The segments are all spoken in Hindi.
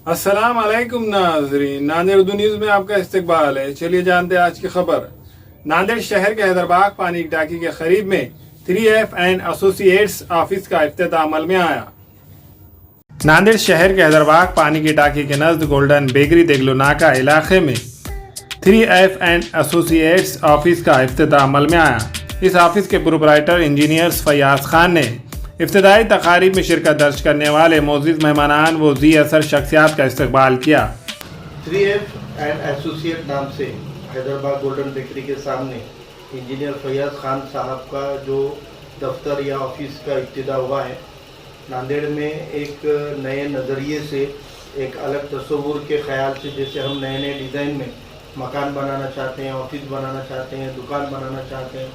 अस्सलाम वालेकुम नाज़रीन, नांदेड़ उर्दू न्यूज़ में आपका इस्तकबाल है। चलिए जानते हैं आज की खबर। नांदेड़ शहर के हैदराबाद पानी की टाकी के करीब में 3F एंड एसोसिएट्स ऑफिस का इफ्तिताह अमल में आया। नांदेड़ शहर के हैदराबाद पानी की टाकी के नज़द गोल्डन बेकरी देगलो नाका इलाके में 3F एंड एसोसिएट्स ऑफिस का इफ्तिताह अमल में आया। इस ऑफिस के प्रोपराइटर इंजीनियर फयाज खान ने इफ्तिदाई तकारीब में शिरकत दर्ज करने वाले मोअज़्ज़िज़ मेहमानान व ज़ी असर शख्सियात का इस्तकबाल किया। 3F एंड एसोसिएट नाम से हैदराबाद गोल्डन बेकरी के सामने इंजीनियर फयाज खान साहब का जो दफ्तर या ऑफिस का इब्तिदा हुआ है। नांदेड़ में एक नए नज़रिए से, एक अलग तस्वुर के ख्याल से, जैसे हम नए नए डिज़ाइन में मकान बनाना चाहते हैं, ऑफिस बनाना चाहते हैं, दुकान बनाना चाहते हैं,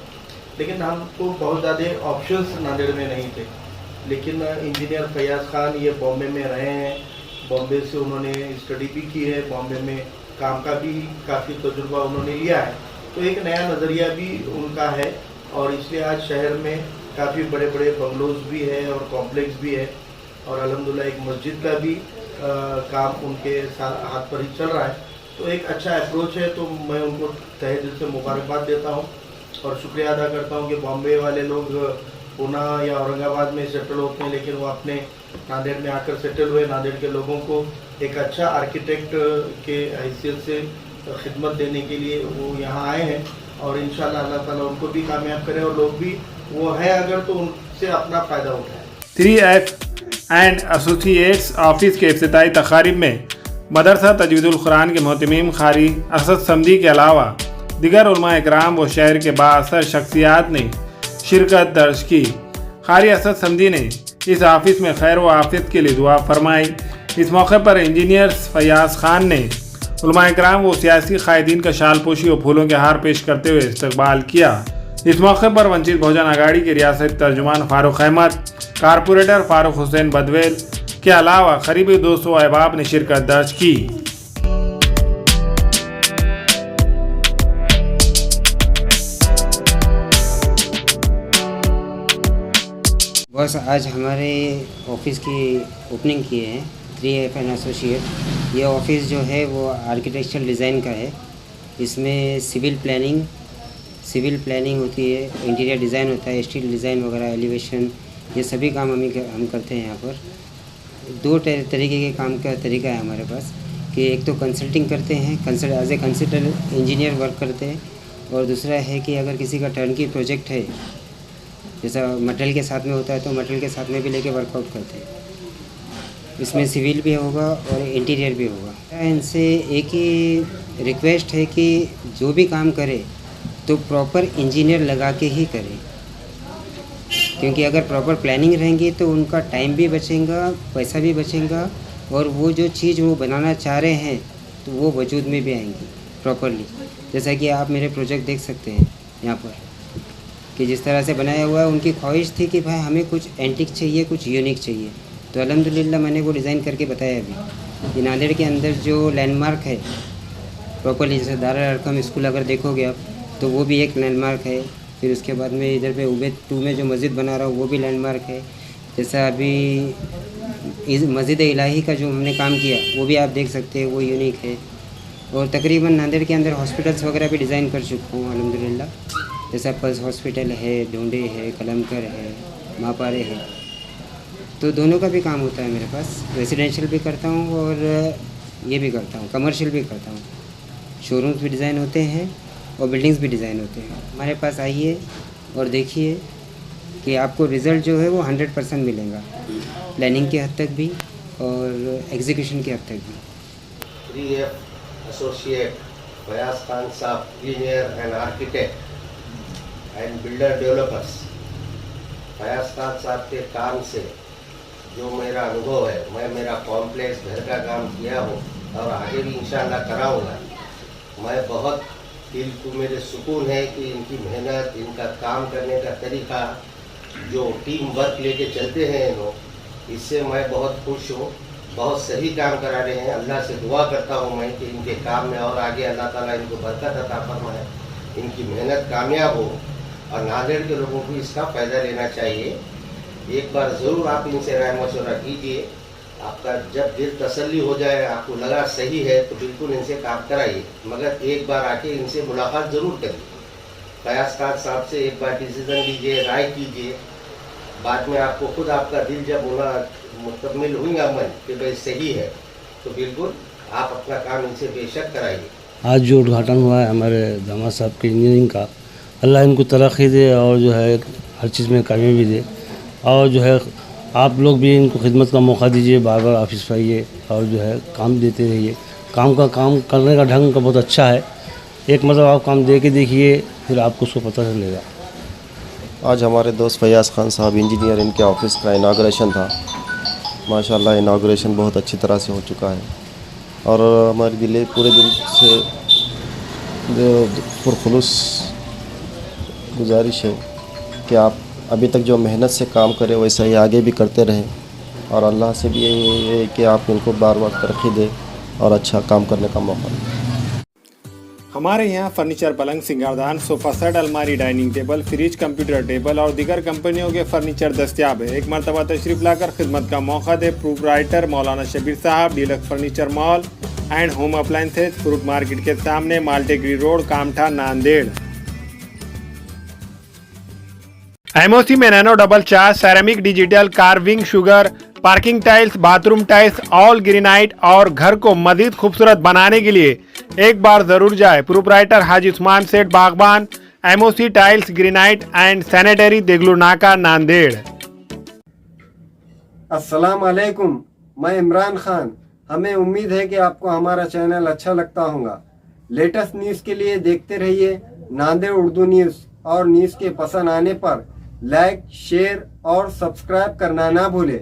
लेकिन हमको बहुत ज़्यादा ऑप्शंस नांदेड़ में नहीं थे। लेकिन इंजीनियर फयाज खान ये बॉम्बे में रहे हैं, बॉम्बे से उन्होंने स्टडी भी की है, बॉम्बे में काम का भी काफ़ी तजुर्बा उन्होंने लिया है, तो एक नया नज़रिया भी उनका है। और इसलिए आज शहर में काफ़ी बड़े बड़े बंगलोज भी है और कॉम्प्लेक्स भी है, और अल्हम्दुलिल्लाह एक मस्जिद का भी काम उनके हाथ पर ही चल रहा है। तो एक अच्छा अप्रोच है, तो मैं उनको तहे दिल से मुबारकबाद देता हूँ और शुक्रिया अदा करता हूँ कि बॉम्बे वाले लोग पूना या औरंगाबाद में सेटल होते हैं, लेकिन वो अपने नांदेड़ में आकर सेटल हुए। नांदेड़ के लोगों को एक अच्छा आर्किटेक्ट के हैसियत से खिदमत देने के लिए वो यहाँ आए हैं, और इंशाल्लाह अल्लाह ताला उनको भी कामयाब करे और लोग भी वो है अगर तो उनसे अपना फ़ायदा उठाएं। 3F एंड एसोसिएट्स ऑफिस के इफ्तिताई तकारीब में मदरसा तजवीदुल कुरान के मोहतमीम कारी असद समदी के अलावा दिगर उलमा इकराम व शहर के बाअसर शख्सियात ने शिरकत दर्ज की। कारी असद समदी ने इस ऑफिस में खैर व आफियत के लिए दुआ फरमाई। इस मौके पर इंजीनियर फयाज खान ने उलमा इकराम व सियासी कायदीन का शाल पोशी व फूलों के हार पेश करते हुए इस्तकबाल किया। इस मौके पर वंचित बहुजन आघाड़ी के रियासती तर्जुमान फारूक अहमद, कारपोरेटर फारूक हुसैन बदवेल के अलावा करीब 200 अहबाब ने शिरकत दर्ज की। बस आज हमारे ऑफिस की ओपनिंग किए हैं 3F एंड एसोसिएट। ये ऑफिस जो है वो आर्किटेक्चरल डिज़ाइन का है। इसमें सिविल प्लानिंग होती है, इंटीरियर डिज़ाइन होता है, स्ट्रीट डिज़ाइन वगैरह, एलिवेशन, ये सभी काम हम करते हैं यहाँ पर। दो तरीके के काम का तरीका है हमारे पास कि एक तो कंसल्टिंग करते हैं, as a consultant engineer work करते हैं, और दूसरा है कि अगर किसी का टर्नकी प्रोजेक्ट है, जैसा मटेरियल के साथ में होता है, तो मटेरियल के साथ में भी लेके वर्कआउट करते हैं। इसमें सिविल भी होगा और इंटीरियर भी होगा। इनसे एक ही रिक्वेस्ट है कि जो भी काम करे तो प्रॉपर इंजीनियर लगा के ही करें, क्योंकि अगर प्रॉपर प्लानिंग रहेंगी तो उनका टाइम भी बचेगा, पैसा भी बचेगा, और वो जो चीज़ वो बनाना चाह रहे हैं तो वो वजूद में भी आएंगी प्रॉपरली। जैसा कि आप मेरे प्रोजेक्ट देख सकते हैं यहाँ पर कि जिस तरह से बनाया हुआ है। उनकी ख्वाहिश थी कि भाई हमें कुछ एंटिक चाहिए, कुछ यूनिक चाहिए, तो अल्हम्दुलिल्लाह मैंने वो डिज़ाइन करके बताया अभी कि नांदेड़ के अंदर जो लैंडमार्क है प्रॉपरली, जैसे दारुल अरकम स्कूल अगर देखोगे आप तो वो भी एक लैंडमार्क है। फिर उसके बाद में इधर पे उबैद 2 में जो मस्जिद बना रहा हूँ वो भी लैंडमार्क है। जैसा अभी इस मस्जिद इलाही का जो हमने काम किया वो भी आप देख सकते हैं, वो यूनिक है। और तकरीबन नांदेड़ के अंदर हॉस्पिटल्स वगैरह भी डिज़ाइन कर चुका हूँ अल्हम्दुलिल्लाह। जैसा पल्स हॉस्पिटल है, ढूंढे है, कलमकर है, मापारे है, तो दोनों का भी काम होता है मेरे पास। रेजिडेंशियल भी करता हूँ और ये भी करता हूँ, कमर्शियल भी करता हूँ। शोरूम्स भी डिज़ाइन होते हैं और बिल्डिंग्स भी डिज़ाइन होते हैं। हमारे पास आइए और देखिए कि आपको रिज़ल्ट जो है वो 100% मिलेगा, प्लानिंग के हद तक भी और एग्जीक्यूशन के हद तक भी। 3F एसोसिएट फयाज खान साहब, engineer and architect and builder developers. Fayaz Khan साहब के काम से जो मेरा अनुभव है, मैं मेरा कॉम्प्लेक्स घर का काम किया हूँ और आगे भी इंशाल्लाह कराऊँगा। मैं बहुत दिल को मेरे सुकून है कि इनकी मेहनत, इनका काम करने का तरीका, जो टीम वर्क लेके चलते हैं ये लोग, इससे मैं बहुत खुश हूँ। बहुत सही काम करा रहे हैं। अल्लाह से दुआ करता हूँ मैं कि इनके काम में और आगे अल्लाह ताला इनको बरकत अता फरमाए, इनकी मेहनत कामयाब हो और नांदेड़ के लोगों को इसका फ़ायदा लेना चाहिए। एक बार ज़रूर आप इनसे राय मशवरा कीजिए आपका जब दिल तसल्ली हो जाए, आपको लगा सही है, तो बिल्कुल इनसे काम कराइए, मगर एक बार आके इनसे मुलाकात ज़रूर करिए। फयाज खान साहब से एक बार डिसीज़न लीजिए, राय कीजिए, बाद में आपको खुद आपका दिल जब मुकम्मल हुईगा मन कि भाई सही है, तो बिल्कुल आप अपना काम इनसे बेशक कराइए। आज जो उद्घाटन हुआ है हमारे दामाद साहब के इंजीनियरिंग का, अल्लाह इनको तरक्की दे और जो है हर चीज़ में कामयाबी दे, और जो है आप लोग भी इनको खिदमत का मौका दीजिए, बार बार ऑफिस पर आइए और जो है काम देते रहिए। काम करने का ढंग का बहुत अच्छा है, एक मतलब आप काम दे के देखिए, फिर आपको उसको पता चलेगा। आज हमारे दोस्त फयाज़ खान साहब इंजीनियर, इनके ऑफिस का इनाग्रेशन था। माशाल्लाह इनाग्रेशन बहुत अच्छी तरह से हो चुका है और हमारी पूरे दिल से पुरखुलूस गुजारिश है कि आप अभी तक जो मेहनत से काम करें वैसा ही आगे भी करते रहें, और अल्लाह से भी यही है कि आप इनको बार बार तरक्की दें और अच्छा काम करने का मौका दें। हमारे यहाँ फर्नीचर, पलंग, सिंगारदान, सोफा सेट, अलमारी, dining table, fridge, computer table और दीगर कंपनियों के फर्नीचर दस्तियाब है। एक मरतबा तशरीफ लाकर खिदमत का मौका दे। प्रोपराइटर मौलाना शबीर साहब, deluxe furniture mall and home appliances, fruit market के सामने, माल्टेगिरी रोड, कामठा, नांदेड़। एमओसी में nano double charge, ceramic, digital, carving, sugar, parking tiles, bathroom tiles, all granite और घर को मजीद खूबसूरत बनाने के लिए एक बार जरूर जाए। Proprietor Haji Usman Seth Bagban, MOC tiles, granite and sanitary, Deglur नाका, नांदेड़। अस्सलाम वालेकुम, मैं इमरान खान। हमें उम्मीद है कि आपको हमारा चैनल अच्छा लगता होगा। लेटेस्ट न्यूज़ के लिए देखते रहिए नांदेड़ उर्दू न्यूज़, और न्यूज़ के पसंद आने पर लाइक, शेयर और सब्सक्राइब करना ना भूलें।